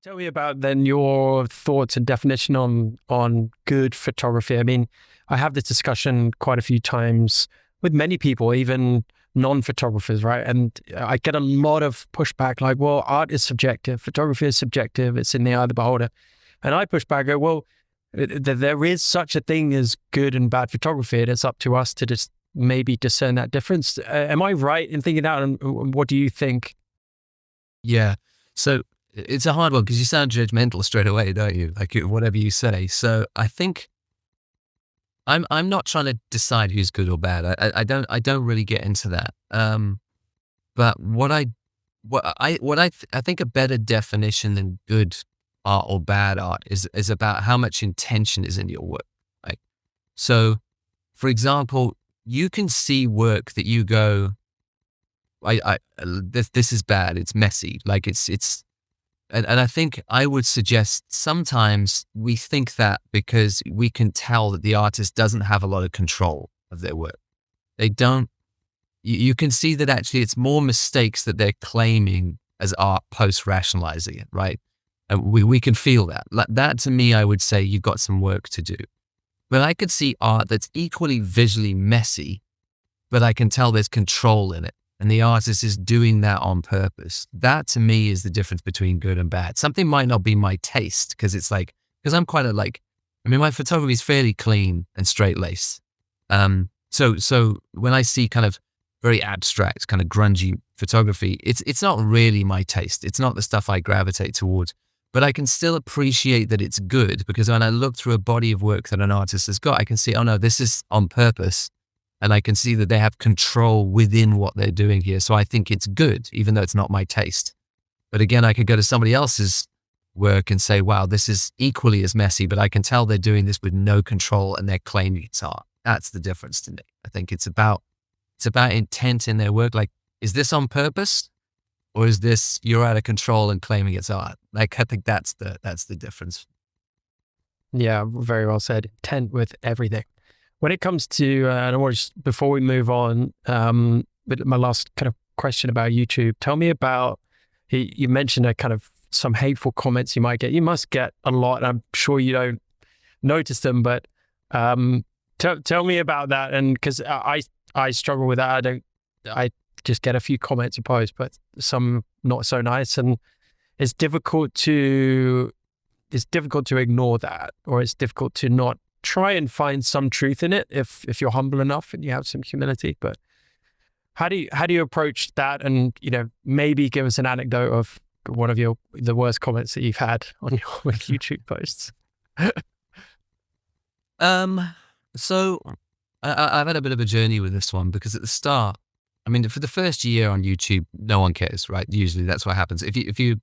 Tell me about then your thoughts and definition on good photography. I mean, I have this discussion quite a few times with many people, even non-photographers, right? And I get a lot of pushback like, well, art is subjective, photography is subjective, it's in the eye of the beholder. And I push back, go, well, there is such a thing as good and bad photography, and it's up to us to just maybe discern that difference. Am I right in thinking that? And what do you think? Yeah. So it's a hard one because you sound judgmental straight away, don't you? Like whatever you say. So I think I'm not trying to decide who's good or bad. I don't really get into that. But I think a better definition than good art or bad art is about how much intention is in your work. Right. So, for example, you can see work that you go, this is bad. It's messy. Like and I think I would suggest sometimes we think that because we can tell that the artist doesn't have a lot of control of their work. They don't, you can see that actually it's more mistakes that they're claiming as art post-rationalizing it, right? And we can feel that. Like that to me, I would say you've got some work to do. But I could see art that's equally visually messy, but I can tell there's control in it. And the artist is doing that on purpose. That to me is the difference between good and bad. Something might not be my taste because I'm quite my photography is fairly clean and straight laced. So when I see kind of very abstract, kind of grungy photography, it's not really my taste. It's not the stuff I gravitate towards, but I can still appreciate that it's good because when I look through a body of work that an artist has got, I can see, oh no, this is on purpose. And I can see that they have control within what they're doing here. So I think it's good, even though it's not my taste. But again, I could go to somebody else's work and say, wow, this is equally as messy, but I can tell they're doing this with no control and they're claiming it's art. That's the difference to me. I think it's about intent in their work. Like, is this on purpose or is this you're out of control and claiming it's art? Like, I think that's the difference. Yeah, very well said. Intent with everything. When it comes to, and I want to before we move on, with my last kind of question about YouTube, tell me about, you mentioned a kind of some hateful comments you might get. You must get a lot. I'm sure you don't notice them, but tell me about that. And because I struggle with that. I just get a few comments and posts, but some not so nice. And it's difficult to ignore that, or it's difficult to not try and find some truth in it if you're humble enough and you have some humility. But how do you approach that? And maybe give us an anecdote of one of the worst comments that you've had on your YouTube posts. So I've had a bit of a journey with this one because at the start, I mean, for the first year on YouTube, no one cares, right? Usually that's what happens. If you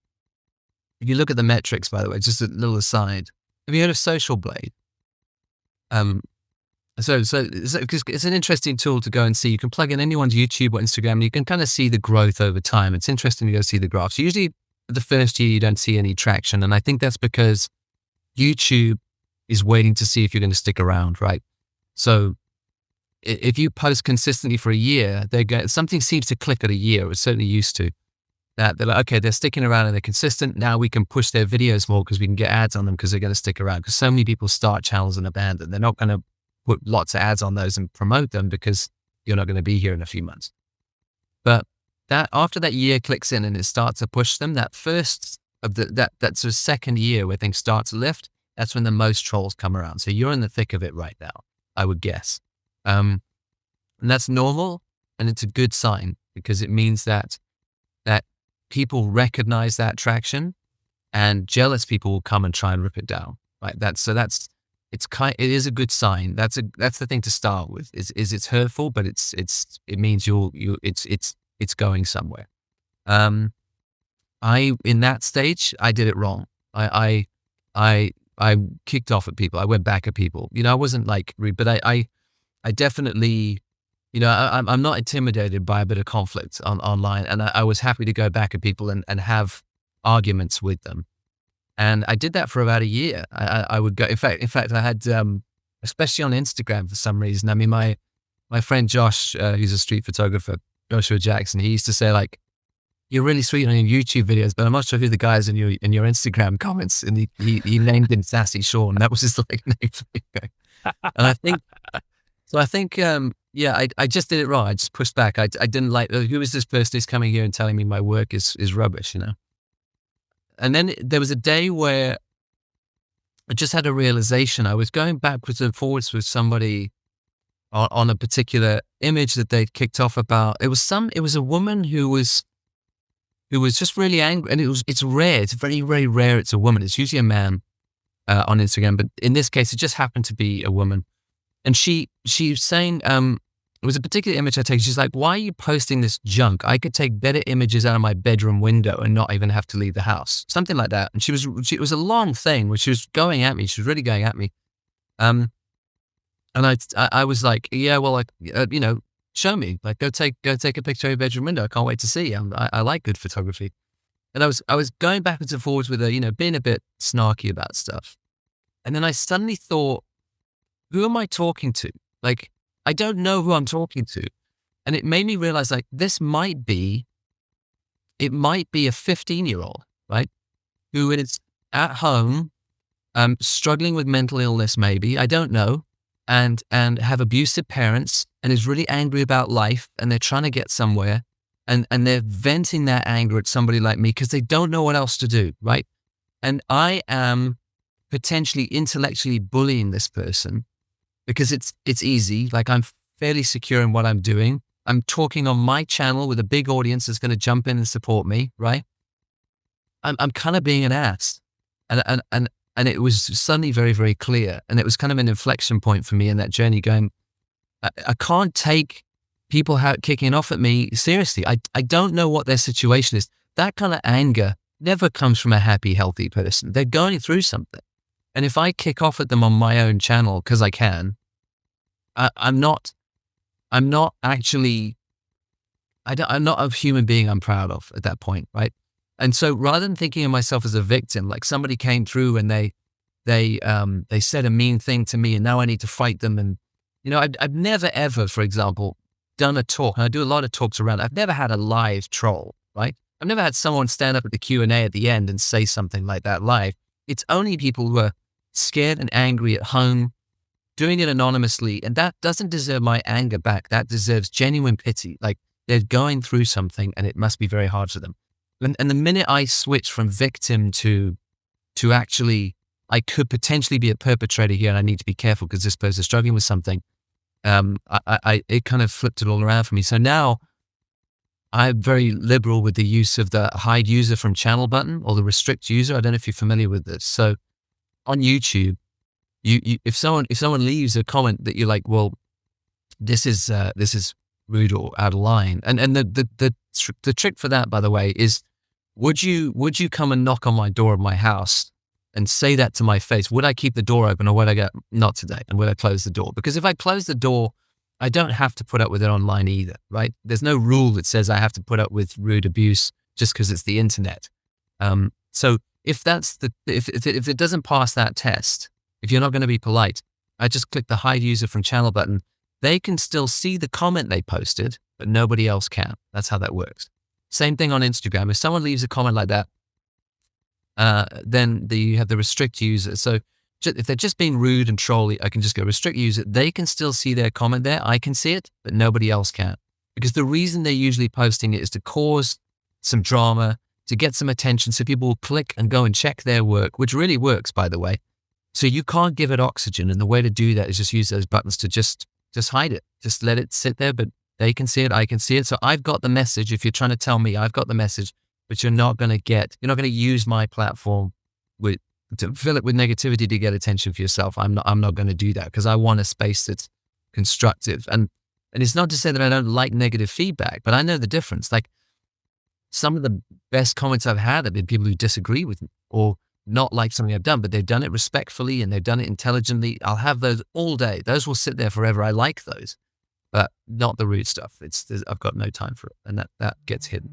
look at the metrics, by the way, just a little aside, have you heard of Social Blade? So it's an interesting tool to go and see. You can plug in anyone's YouTube or Instagram and you can kind of see the growth over time. It's interesting to go see the graphs. Usually the first year you don't see any traction. And I think that's because YouTube is waiting to see if you're going to stick around, right? So if you post consistently for a year, something seems to click at a year. It certainly used to. That they're like, okay, they're sticking around and they're consistent. Now we can push their videos more because we can get ads on them because they're going to stick around. Because so many people start channels and abandon. They're not going to put lots of ads on those and promote them because you're not going to be here in a few months. But that after that year clicks in and it starts to push them, that first of that sort of second year where things start to lift, that's when the most trolls come around. So you're in the thick of it right now, I would guess. And that's normal and it's a good sign because it means that people recognize that traction and jealous people will come and try and rip it down. Right. It is a good sign. That's the thing to start with is it's hurtful, but it means it's going somewhere. In that stage, I did it wrong. I kicked off at people. I went back at people, I wasn't like rude, but I definitely, I'm not intimidated by a bit of conflict online. And I was happy to go back at people and have arguments with them. And I did that for about a year. I would go, in fact, I had, especially on Instagram for some reason. I mean, my friend Josh, who's a street photographer, Joshua Jackson, he used to say like, you're really sweet on your YouTube videos, but I'm not sure who the guy is in your Instagram comments. And he named him Sassy Sean. That was his like name for me. And I think so. I think yeah, I just did it wrong. I just pushed back. I didn't like who is this person who's coming here and telling me my work is rubbish, you know. And then there was a day where I just had a realization. I was going backwards and forwards with somebody on a particular image that they'd kicked off about. It was a woman who was just really angry, and it's rare. It's very, very rare. It's a woman. It's usually a man on Instagram, but in this case, it just happened to be a woman. And she was saying, it was a particular image I take. She's like, "Why are you posting this junk? I could take better images out of my bedroom window and not even have to leave the house." Something like that. And it was a long thing where she was going at me. She was really going at me. Um, and I was like, "Yeah, well, like, you know, show me. Like, go take a picture of your bedroom window. I can't wait to see. I like good photography." And I was going backwards and forwards with her, you know, being a bit snarky about stuff. And then I suddenly thought, who am I talking to? Like, I don't know who I'm talking to. And it made me realize, like, it might be a 15-year-old, right? Who is at home, struggling with mental illness, maybe, I don't know, and have abusive parents and is really angry about life, and they're trying to get somewhere, and they're venting that anger at somebody like me because they don't know what else to do, right? And I am potentially intellectually bullying this person because it's easy. Like, I'm fairly secure in what I'm doing. I'm talking on my channel with a big audience that's going to jump in and support me, right? I'm kind of being an ass. And it was suddenly very, very clear. And it was kind of an inflection point for me in that journey going, I can't take people kicking off at me seriously. I don't know what their situation is. That kind of anger never comes from a happy, healthy person. They're going through something. And if I kick off at them on my own channel, because I can, I'm not actually, I'm not a human being I'm proud of at that point, right? And so rather than thinking of myself as a victim, like somebody came through and they said a mean thing to me and now I need to fight them. And, you know, I've never ever, for example, done a talk, and I do a lot of talks around, I've never had a live troll, right? I've never had someone stand up at the Q&A at the end and say something like that live. It's only people who are scared and angry at home, doing it anonymously. And that doesn't deserve my anger back. That deserves genuine pity. Like, they're going through something and it must be very hard for them. And the minute I switch from victim to actually, I could potentially be a perpetrator here and I need to be careful because this person is struggling with something, it kind of flipped it all around for me. So now I'm very liberal with the use of the hide user from channel button or the restrict user. I don't know if you're familiar with this. So on YouTube, if someone leaves a comment that you're like, well, this is rude or out of line, and the trick for that, by the way, is would you come and knock on my door of my house and say that to my face? Would I keep the door open, or would I go, not today, and would I close the door? Because if I close the door, I don't have to put up with it online either, right? There's no rule that says I have to put up with rude abuse just because it's the internet. So if it doesn't pass that test, if you're not going to be polite, I just click the hide user from channel button. They can still see the comment they posted, but nobody else can. That's how that works. Same thing on Instagram. If someone leaves a comment like that, then you have the restrict user. So if they're just being rude and trolly, I can just go restrict user. They can still see their comment there. I can see it, but nobody else can. Because the reason they're usually posting it is to cause some drama, to get some attention, so people will click and go and check their work, which really works, by the way. So you can't give it oxygen. And the way to do that is just use those buttons to just hide it. Just let it sit there, but they can see it. I can see it. So I've got the message. If you're trying to tell me I've got the message, but you're not going to use my platform to fill it with negativity to get attention for yourself. I'm not going to do that because I want a space that's constructive. And it's not to say that I don't like negative feedback, but I know the difference. Like, some of the best comments I've had have been people who disagree with me or not like something I've done, but they've done it respectfully and they've done it intelligently. I'll have those all day. Those will sit there forever. I like those, but not the rude stuff. I've got no time for it. And that gets hidden.